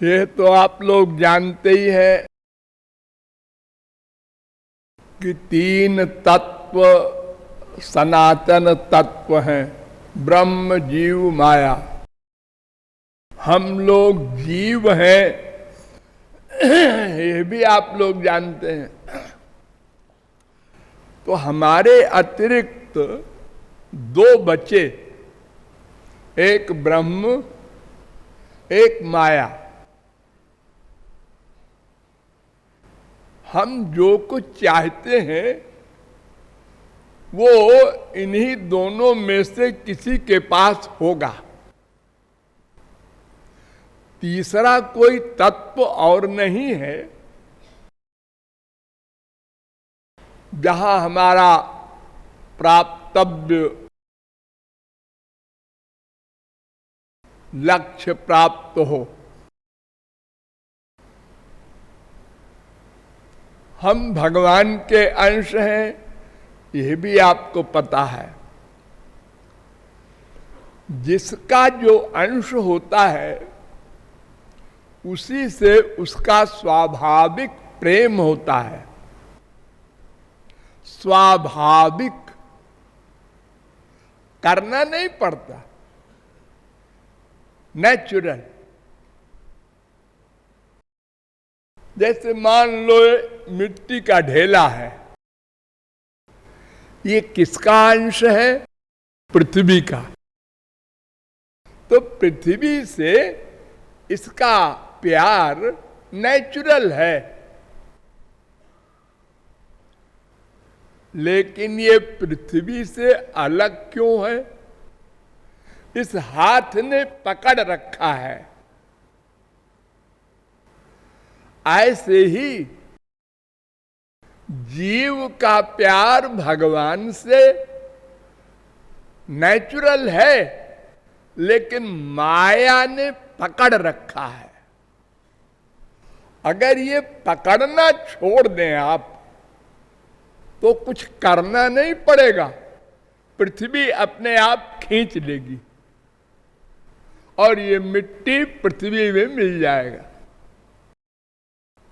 ये तो आप लोग जानते ही हैं कि तीन तत्व सनातन तत्व हैं, ब्रह्म जीव माया। हम लोग जीव हैं, ये भी आप लोग जानते हैं। तो हमारे अतिरिक्त दो बचे, एक ब्रह्म एक माया। हम जो कुछ चाहते हैं वो इन्हीं दोनों में से किसी के पास होगा। तीसरा कोई तत्व और नहीं है जहां हमारा प्राप्तव्य लक्ष्य प्राप्त हो। हम भगवान के अंश हैं, यह भी आपको पता है। जिसका जो अंश होता है उसी से उसका स्वाभाविक प्रेम होता है। स्वाभाविक, करना नहीं पड़ता, नेचुरल। जैसे मान लो मिट्टी का ढेला है, ये किसका अंश है? पृथ्वी का। तो पृथ्वी से इसका प्यार नेचुरल है, लेकिन ये पृथ्वी से अलग क्यों है? इस हाथ ने पकड़ रखा है। ऐसे ही जीव का प्यार भगवान से नेचुरल है, लेकिन माया ने पकड़ रखा है। अगर ये पकड़ना छोड़ दें आप तो कुछ करना नहीं पड़ेगा, पृथ्वी अपने आप खींच लेगी और ये मिट्टी पृथ्वी में मिल जाएगा।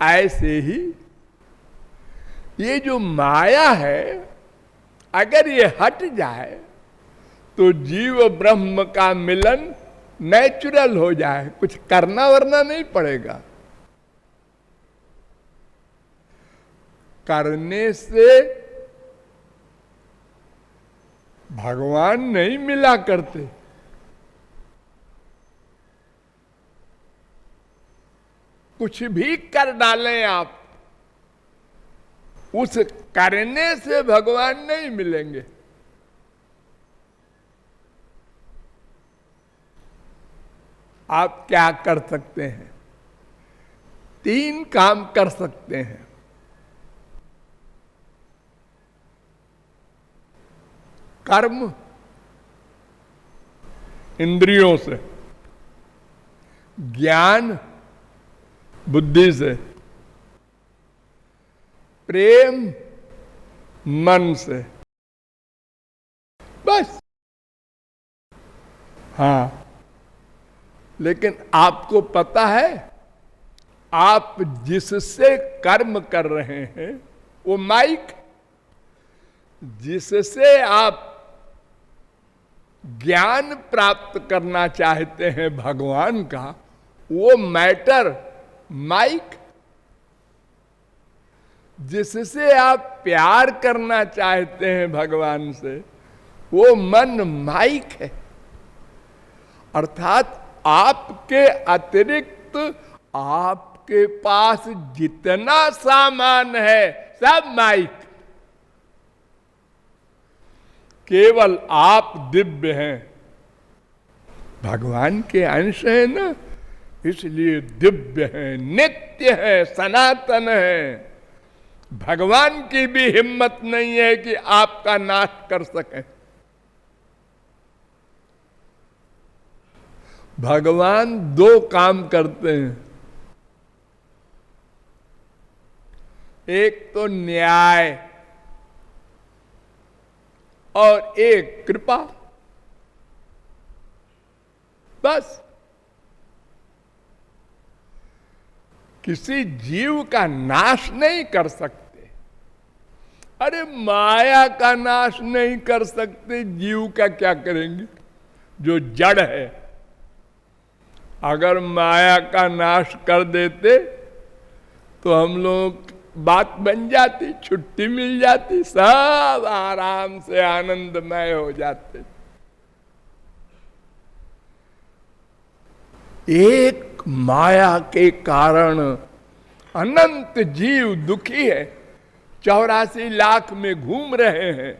ऐसे ही ये जो माया है, अगर ये हट जाए तो जीव ब्रह्म का मिलन नेचुरल हो जाए, कुछ करना वरना नहीं पड़ेगा। करने से भगवान नहीं मिला करते। कुछ भी कर डालें आप, उस करने से भगवान नहीं मिलेंगे। आप क्या कर सकते हैं? तीन काम कर सकते हैं। कर्म इंद्रियों से, ज्ञान बुद्धि से, प्रेम मन से। बस। हाँ, लेकिन आपको पता है आप जिससे कर्म कर रहे हैं वो माइक, जिससे आप ज्ञान प्राप्त करना चाहते हैं भगवान का, वो मैटर माइक। जिससे आप प्यार करना चाहते हैं भगवान से, वो मन माइक है। अर्थात आपके अतिरिक्त आपके पास जितना सामान है सब माइक। केवल आप दिव्य हैं, भगवान के अंश है ना, इसलिए दिव्य है, नित्य है, सनातन है। भगवान की भी हिम्मत नहीं है कि आपका नाश कर सके। भगवान दो काम करते हैं, एक तो न्याय और एक कृपा। बस। किसी जीव का नाश नहीं कर सकते। अरे माया का नाश नहीं कर सकते, जीव का क्या करेंगे जो जड़ है। अगर माया का नाश कर देते तो हम लोग बात बन जाती, छुट्टी मिल जाती, सब आराम से आनंदमय हो जाते। एक माया के कारण अनंत जीव दुखी है, 84 लाख में घूम रहे हैं,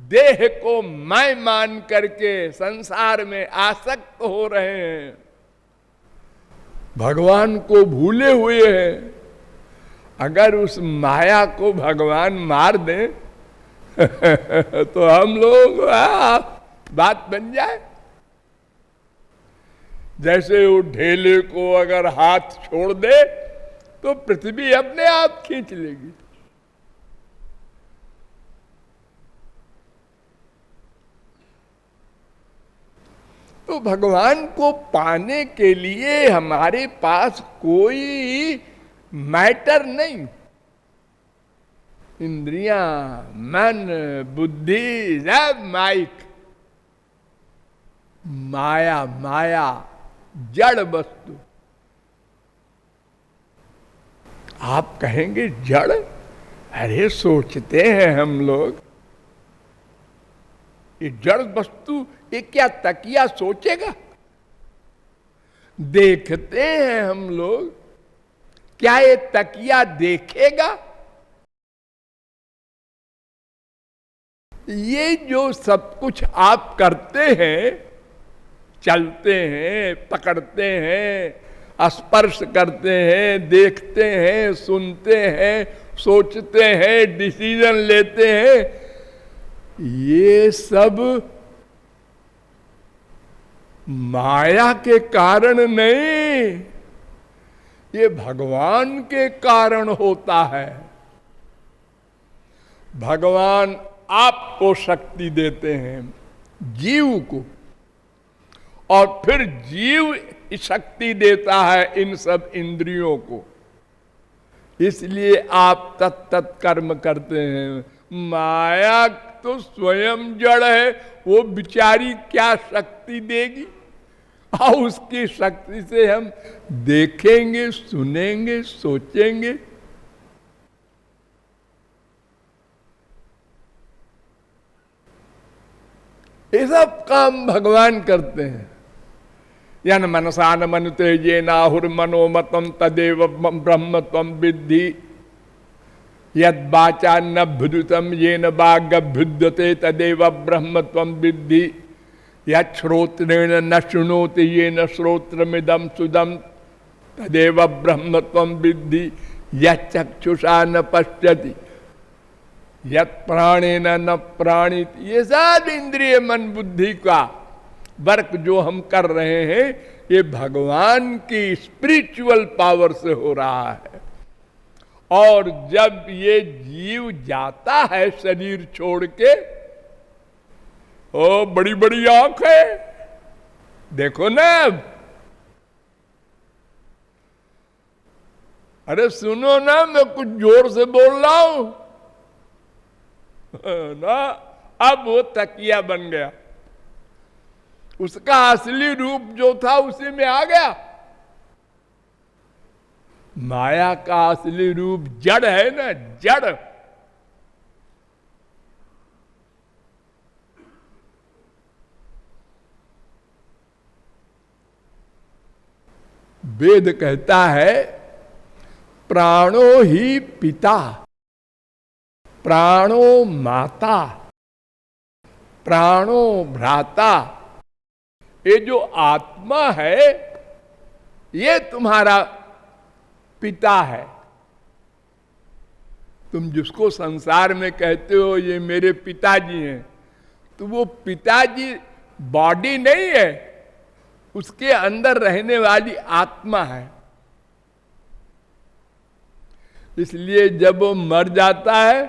देह को मैं मान करके संसार में आसक्त हो रहे हैं, भगवान को भूले हुए हैं। अगर उस माया को भगवान मार दें तो हम लोग बात बन जाए। जैसे वो ढेले को अगर हाथ छोड़ दे तो पृथ्वी अपने आप खींच लेगी। तो भगवान को पाने के लिए हमारे पास कोई मैटर नहीं, इंद्रियां, मन, बुद्धि सब माइक, माया, माया जड़ वस्तु। आप कहेंगे जड़, अरे सोचते हैं हम लोग ये जड़ वस्तु, ये क्या तकिया सोचेगा? देखते हैं हम लोग, क्या ये तकिया देखेगा? ये जो सब कुछ आप करते हैं, चलते हैं, पकड़ते हैं, स्पर्श करते हैं, देखते हैं, सुनते हैं, सोचते हैं, डिसीजन लेते हैं, ये सब माया के कारण नहीं, ये भगवान के कारण होता है। भगवान आपको शक्ति देते हैं, जीव को, और फिर जीव शक्ति देता है इन सब इंद्रियों को। इसलिए आप तत्त कर्म करते हैं। माया तो स्वयं जड़ है, वो बिचारी क्या शक्ति देगी? और उसकी शक्ति से हम देखेंगे, सुनेंगे, सोचेंगे। ये सब काम भगवान करते हैं। यन मनसा न मनुते ये नाहुर मनोमतम तदेव ब्रह्म त्वं विद्धि, यद वाचा न भुदुतम ये न वागभ्युद्यते तदेव ब्रह्म त्वं विद्धि, यद श्रोत्रेण न शृणोति ये न श्रोत्रमिदं सुदम तदेव ब्रह्म त्वं विद्धि, यद चक्षुषा न पश्यति यत प्राणेन न प्राणित। ये सब इंद्रिय मन बुद्धि का वर्क जो हम कर रहे हैं, ये भगवान की स्पिरिचुअल पावर से हो रहा है। और जब ये जीव जाता है शरीर छोड़ के, ओ बड़ी बड़ी आंख है, देखो ना। अरे सुनो ना, मैं कुछ जोर से बोल रहा हूं ना। अब वो तकिया बन गया, उसका असली रूप जो था उसी में आ गया। माया का असली रूप जड़ है ना, जड़। वेद कहता है प्राणो ही पिता, प्राणो माता, प्राणो भ्राता। ये जो आत्मा है, ये तुम्हारा पिता है। तुम जिसको संसार में कहते हो ये मेरे पिताजी हैं, तो वो पिताजी बॉडी नहीं है, उसके अंदर रहने वाली आत्मा है। इसलिए जब वो मर जाता है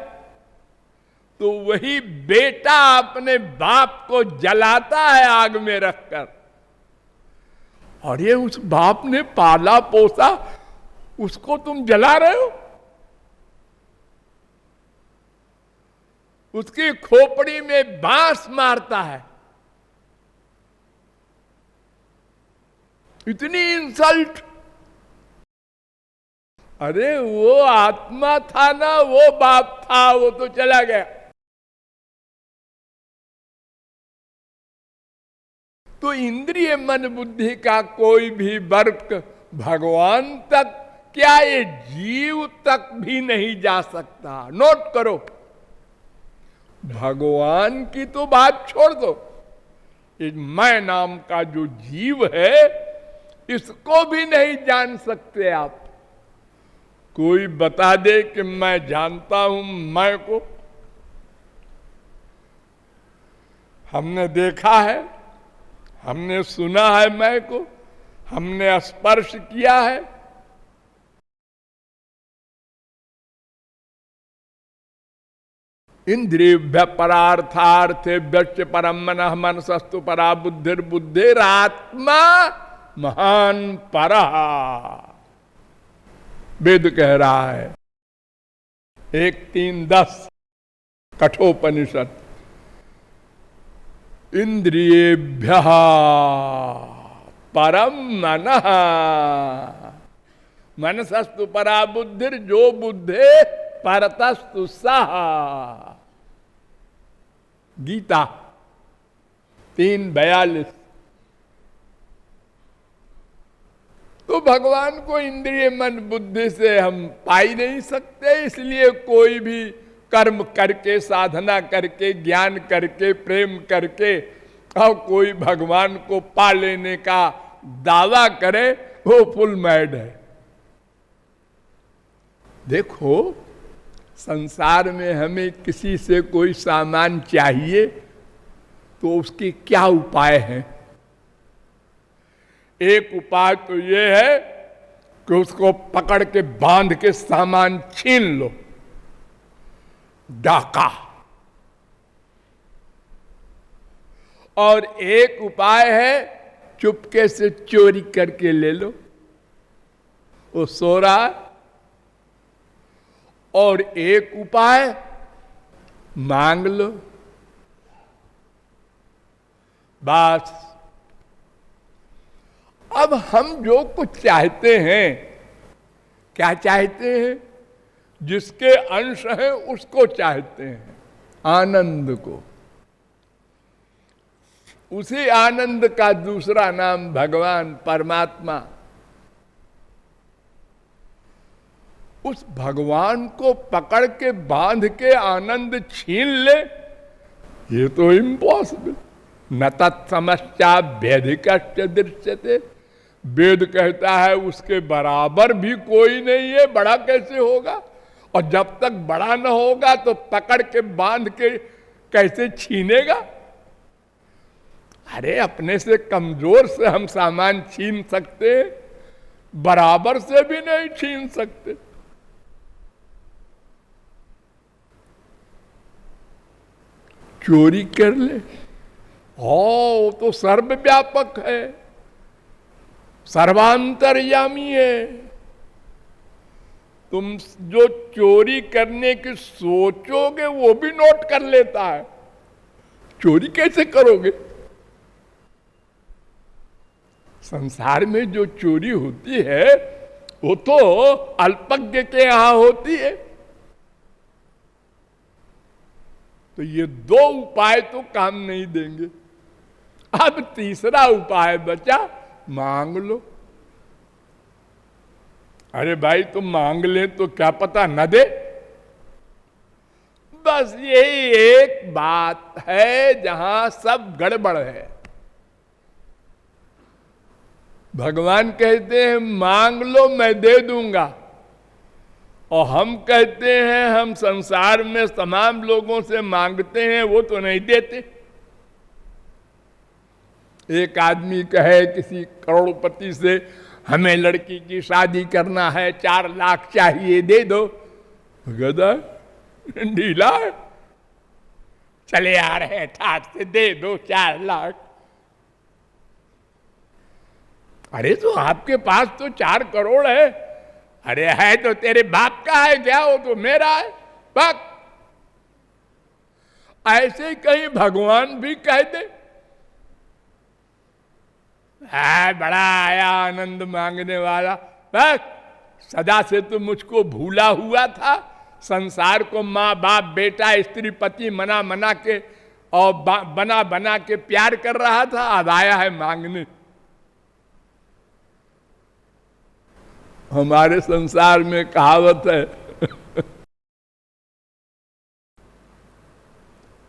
तो वही बेटा अपने बाप को जलाता है आग में रखकर, और ये उस बाप ने पाला पोसा, उसको तुम जला रहे हो। उसकी खोपड़ी में बांस मारता है। इतनी इंसल्ट। अरे वो आत्मा था ना, वो बाप था, वो तो चला गया। तो इंद्रिय मन बुद्धि का कोई भी वर्ग भगवान तक, क्या ये जीव तक भी नहीं जा सकता। नोट करो, भगवान की तो बात छोड़ दो, ये मैं नाम का जो जीव है, इसको भी नहीं जान सकते आप। कोई बता दे कि मैं जानता हूं मैं को। हमने देखा है, हमने सुना है मैं को, हमने स्पर्श किया है। इंद्रिय परार्थार्थे व्यक्ष परम मनः मनसस्तु परा बुद्धिर बुद्धिरात्मा महान परः। वेद कह रहा है 1:3-10 कठोपनिषद। इंद्रियेभ्यः परम मनः मनसस्तु परा बुद्धिर जो बुद्धे परतस्तु सः। गीता 3:42। तो भगवान को इंद्रिय मन बुद्धि से हम पा ही नहीं सकते, इसलिए कोई भी कर्म करके, साधना करके, ज्ञान करके, प्रेम करके और कोई भगवान को पा लेने का दावा करे, वो फुल मैड है। देखो, संसार में हमें किसी से कोई सामान चाहिए तो उसके क्या उपाय हैं। एक उपाय तो ये है कि उसको पकड़ के बांध के सामान छीन लो, डाका। और एक उपाय है चुपके से चोरी करके ले लो, वो सो रहा है। और एक उपाय मांग लो, बस। अब हम जो कुछ चाहते हैं, क्या चाहते हैं? जिसके अंश हैं उसको चाहते हैं, आनंद को। उसी आनंद का दूसरा नाम भगवान परमात्मा। उस भगवान को पकड़ के बांध के आनंद छीन ले, ये तो इम्पॉसिबल। न तत्समश्चाभ्यधिकश्च दृश्यते। वेद कहता है उसके बराबर भी कोई नहीं है, बड़ा कैसे होगा? और जब तक बड़ा न होगा तो पकड़ के बांध के कैसे छीनेगा? अरे अपने से कमजोर से हम सामान छीन सकते, बराबर से भी नहीं छीन सकते। चोरी कर ले, ओ तो सर्वव्यापक है, सर्वांतर्यामी है। तुम जो चोरी करने की सोचोगे वो भी नोट कर लेता है। चोरी कैसे करोगे? संसार में जो चोरी होती है वो तो अल्पज्ञ के यहां होती है। तो ये दो उपाय तो काम नहीं देंगे। अब तीसरा उपाय बचा, मांग लो। अरे भाई तुम मांग ले तो क्या पता न दे। बस यही एक बात है जहां सब गड़बड़ है। भगवान कहते हैं मांग लो मैं दे दूंगा, और हम कहते हैं हम संसार में तमाम लोगों से मांगते हैं, वो तो नहीं देते। एक आदमी कहे किसी करोड़पति से हमें लड़की की शादी करना है, 4 लाख चाहिए, दे दो। गधा ढीला है, चले आ रहे हैं ठाट से, दे दो 4 लाख। अरे तो आपके पास तो 4 करोड़ है। अरे है तो तेरे बाप का है क्या, वो तो मेरा है। बक ऐसे कहीं भगवान भी कह दे, बड़ा आया आनंद मांगने वाला, बस सदा से तो मुझको भूला हुआ था। संसार को माँ बाप बेटा स्त्री पति मना मना के और बना बना के प्यार कर रहा था, अब आया है मांगने। हमारे संसार में कहावत है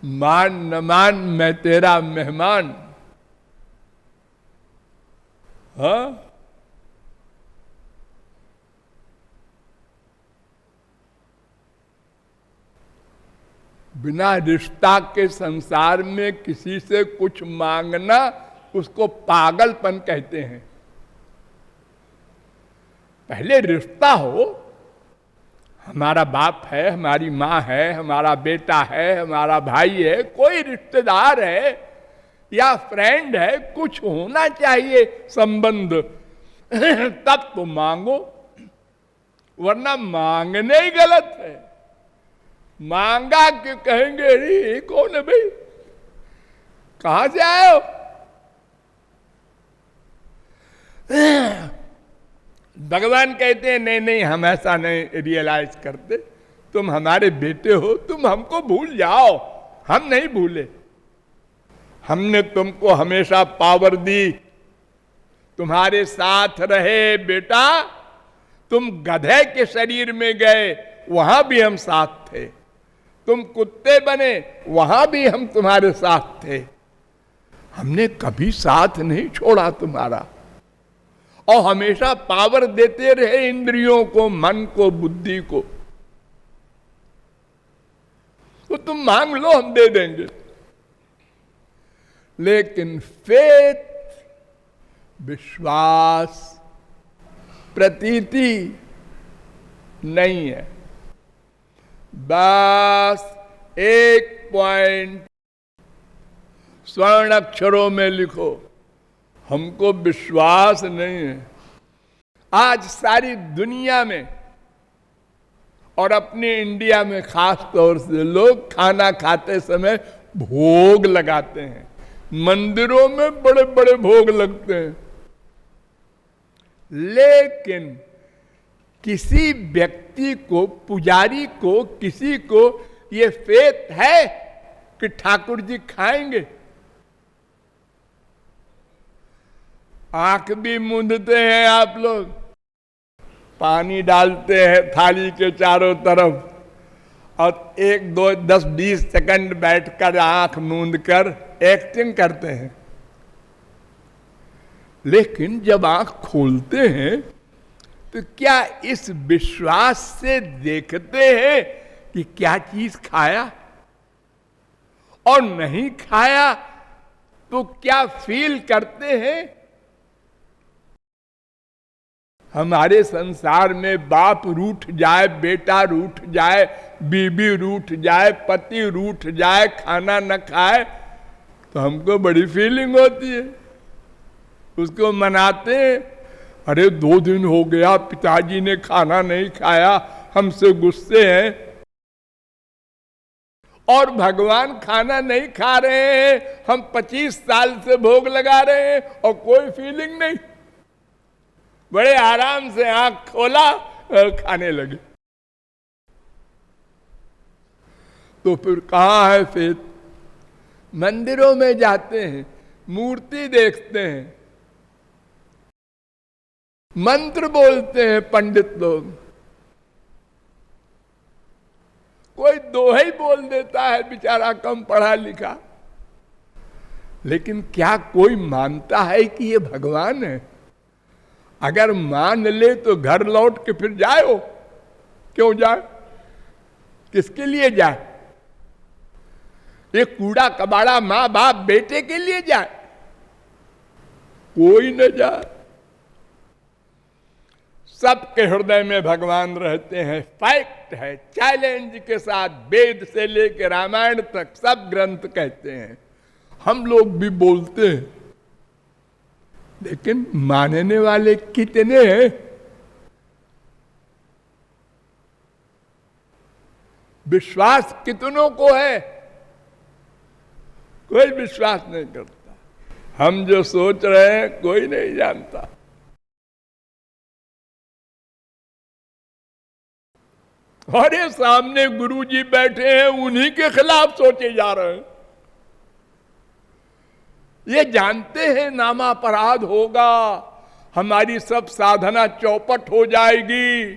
मान न मान मैं तेरा मेहमान। हाँ, बिना रिश्ता के संसार में किसी से कुछ मांगना उसको पागलपन कहते हैं। पहले रिश्ता हो, हमारा बाप है, हमारी माँ है, हमारा बेटा है, हमारा भाई है, कोई रिश्तेदार है या फ्रेंड है, कुछ होना चाहिए संबंध तब तो मांगो, वरना मांगने ही गलत है। मांगा कि कहेंगे अरे कौन है भाई, कहां से आए हो? भगवान कहते हैं नहीं नहीं, हम ऐसा नहीं रियलाइज करते, तुम हमारे बेटे हो, तुम हमको भूल जाओ। हम नहीं भूले, हमने तुमको हमेशा पावर दी, तुम्हारे साथ रहे बेटा। तुम गधे के शरीर में गए, वहां भी हम साथ थे। तुम कुत्ते बने, वहां भी हम तुम्हारे साथ थे। हमने कभी साथ नहीं छोड़ा तुम्हारा, और हमेशा पावर देते रहे इंद्रियों को, मन को, बुद्धि को। तो तुम मांग लो, हम दे देंगे। लेकिन फेथ, विश्वास, प्रतीति नहीं है। बस एक पॉइंट स्वर्ण अक्षरों में लिखो, हमको विश्वास नहीं है। आज सारी दुनिया में और अपने इंडिया में खास तौर से लोग खाना खाते समय भोग लगाते हैं। मंदिरों में बड़े बड़े भोग लगते हैं, लेकिन किसी व्यक्ति को, पुजारी को, किसी को ये फेथ है कि ठाकुर जी खाएंगे? आंख भी मूंदते हैं आप लोग, पानी डालते हैं थाली के चारों तरफ, और 1, 2, 10, 20 सेकंड बैठकर आंख मूंद कर एक्टिंग करते हैं। लेकिन जब आंख खोलते हैं तो क्या इस विश्वास से देखते हैं कि क्या चीज खाया, और नहीं खाया तो क्या फील करते हैं? हमारे संसार में बाप रूठ जाए, बेटा रूठ जाए, बीबी रूठ जाए, पति रूठ जाए, खाना न खाए, तो हमको बड़ी फीलिंग होती है। उसको मनाते हैं, अरे 2 दिन हो गया पिताजी ने खाना नहीं खाया, हमसे गुस्से हैं। और भगवान खाना नहीं खा रहे हैं, हम 25 साल से भोग लगा रहे हैं और कोई फीलिंग नहीं। बड़े आराम से आंख खोला और खाने लगे। तो फिर कहां है फेथ? मंदिरों में जाते हैं, मूर्ति देखते हैं, मंत्र बोलते हैं पंडित लोग, कोई दोहा ही बोल देता है बेचारा कम पढ़ा लिखा, लेकिन क्या कोई मानता है कि ये भगवान है? अगर मान ले तो घर लौट के फिर जाए हो, क्यों जाए? किसके लिए जाए? ये कूड़ा कबाड़ा माँ बाप बेटे के लिए जाए? कोई न जाए। सबके हृदय में भगवान रहते हैं, फैक्ट है, चैलेंज के साथ। वेद से लेकर रामायण तक सब ग्रंथ कहते हैं। हम लोग भी बोलते हैं लेकिन मानने वाले कितने हैं? विश्वास कितनों को है? कोई विश्वास नहीं करता। हम जो सोच रहे हैं कोई नहीं जानता। और ये सामने गुरुजी बैठे हैं, उन्हीं के खिलाफ सोचे जा रहे हैं। ये जानते हैं नामापराध होगा, हमारी सब साधना चौपट हो जाएगी।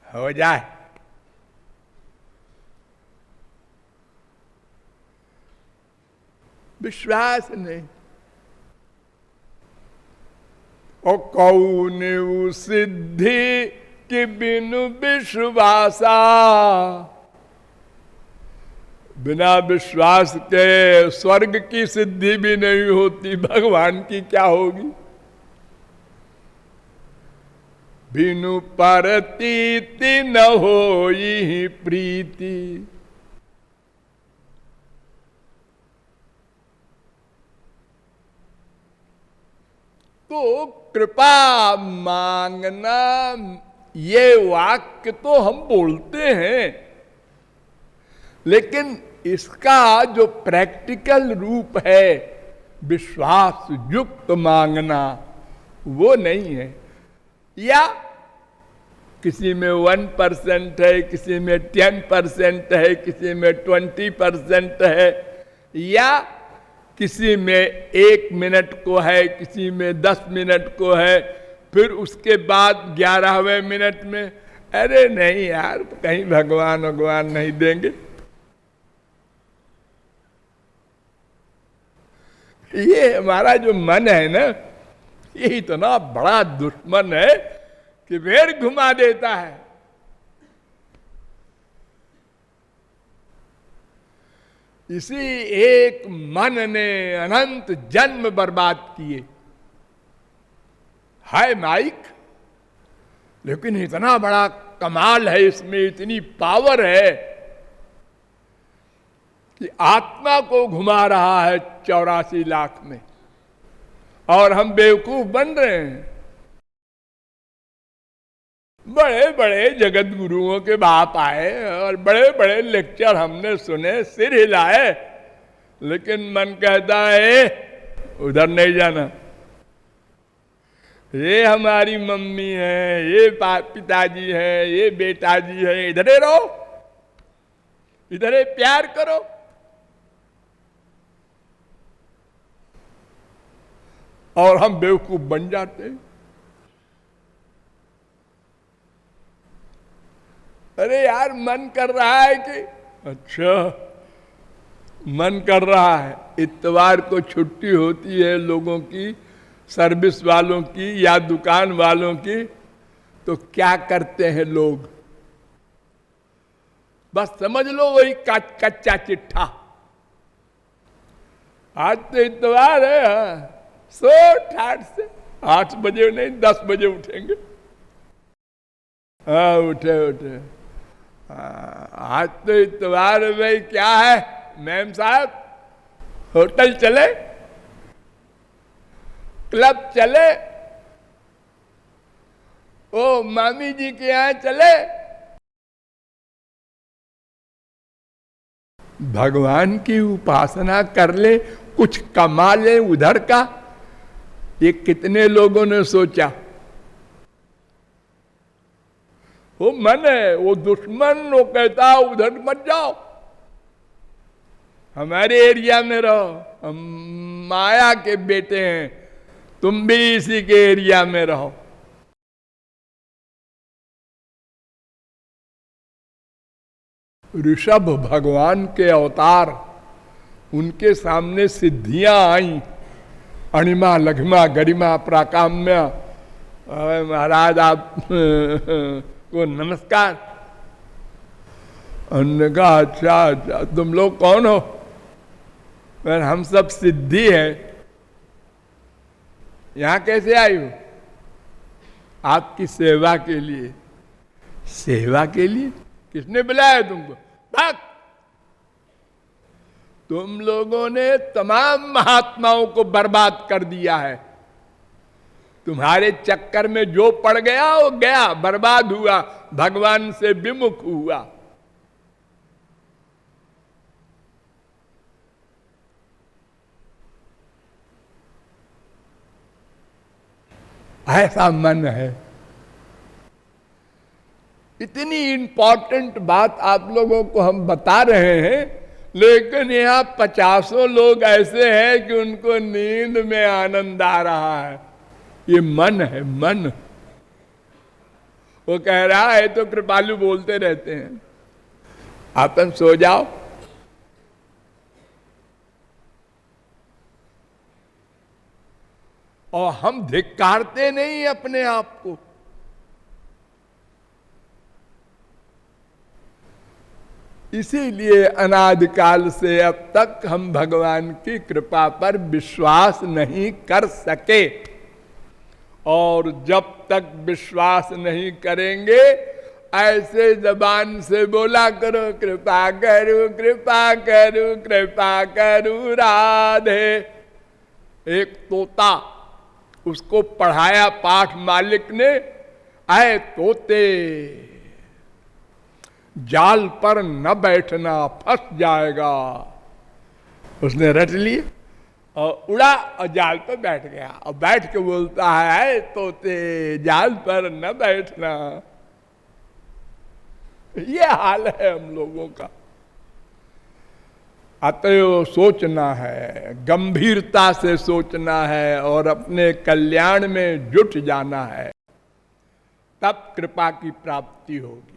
हो जाए, विश्वास नहीं। और कौन सिद्धि कि बिनु विश्वासा, बिना विश्वास के स्वर्ग की सिद्धि भी नहीं होती, भगवान की क्या होगी? बिनु परतीति न होई प्रीति। तो कृपा मांगना, ये वाक्य तो हम बोलते हैं, लेकिन इसका जो प्रैक्टिकल रूप है, विश्वास युक्त मांगना, वो नहीं है। या किसी में 1% है, किसी में 10% है, किसी में 20% है, या किसी में 1 मिनट को है, किसी में 10 मिनट को है, फिर उसके बाद 11वें मिनट में अरे नहीं यार, कहीं भगवान नहीं देंगे। ये हमारा जो मन है ना, ये इतना बड़ा दुश्मन है कि वेर घुमा देता है। इसी एक मन ने अनंत जन्म बर्बाद किए। हाय माइक, लेकिन इतना बड़ा कमाल है इसमें, इतनी पावर है कि आत्मा को घुमा रहा है 84 लाख में, और हम बेवकूफ बन रहे हैं। बड़े बड़े जगत गुरुओं के बाप आए और बड़े बड़े लेक्चर हमने सुने, सिर हिलाए, लेकिन मन कहता है उधर नहीं जाना। ये हमारी मम्मी है, ये पिताजी है, ये बेटाजी है, इधर ही रहो, इधर ही प्यार करो। और हम बेवकूफ बन जाते हैं। अरे यार, मन कर रहा है कि अच्छा, मन कर रहा है। इतवार को छुट्टी होती है लोगों की, सर्विस वालों की या दुकान वालों की, तो क्या करते हैं लोग? बस समझ लो वही कच्चा चिट्ठा। आज तो इतवार है, सो ठाट से 8 बजे नहीं 10 बजे उठेंगे। हाँ, उठे। आज तो इतवार है भाई, क्या है मैम साहब, होटल चले, क्लब चले, ओ मामी जी के यहाँ चले। भगवान की उपासना कर ले, कुछ कमा ले उधर का। ये कितने लोगों ने सोचा? वो मन है, वो दुश्मन, वो कहता उधर मत जाओ, हमारे एरिया में रहो, हम माया के बेटे हैं, तुम भी इसी के एरिया में रहो। ऋषभ भगवान के अवतार, उनके सामने सिद्धियां आई, अणिमा लघिमा गरिमा प्राकाम्य। महाराज आप को नमस्कार। उन्होंने कहा अच्छा, तुम लोग कौन हो? हम सब सिद्धि है। यहां कैसे आई हो? आपकी सेवा के लिए। सेवा के लिए? किसने बुलाया तुमको? भाग। तुम लोगों ने तमाम महात्माओं को बर्बाद कर दिया है। तुम्हारे चक्कर में जो पड़ गया वो गया, बर्बाद हुआ, भगवान से विमुख हुआ। ऐसा मन है। इतनी इंपॉर्टेंट बात आप लोगों को हम बता रहे हैं, लेकिन यहां 50 लोग ऐसे हैं कि उनको नींद में आनंद आ रहा है। ये मन है, मन। वो कह रहा है तो कृपालु बोलते रहते हैं, अपन सो जाओ। और हम धिक्कारते नहीं अपने आप को। इसीलिए अनादिकाल से अब तक हम भगवान की कृपा पर विश्वास नहीं कर सके। और जब तक विश्वास नहीं करेंगे, ऐसे जबान से बोला करो कृपा करो कृपा करो कृपा करो राधे। एक तोता, उसको पढ़ाया पाठ मालिक ने, आए तोते जाल पर न बैठना फंस जाएगा। उसने रट लिए और उड़ा और जाल पर बैठ गया। और बैठ के बोलता है तोते जाल पर न बैठना। ये हाल है हम लोगों का। अतएव सोचना है, गंभीरता से सोचना है और अपने कल्याण में जुट जाना है, तब कृपा की प्राप्ति होगी।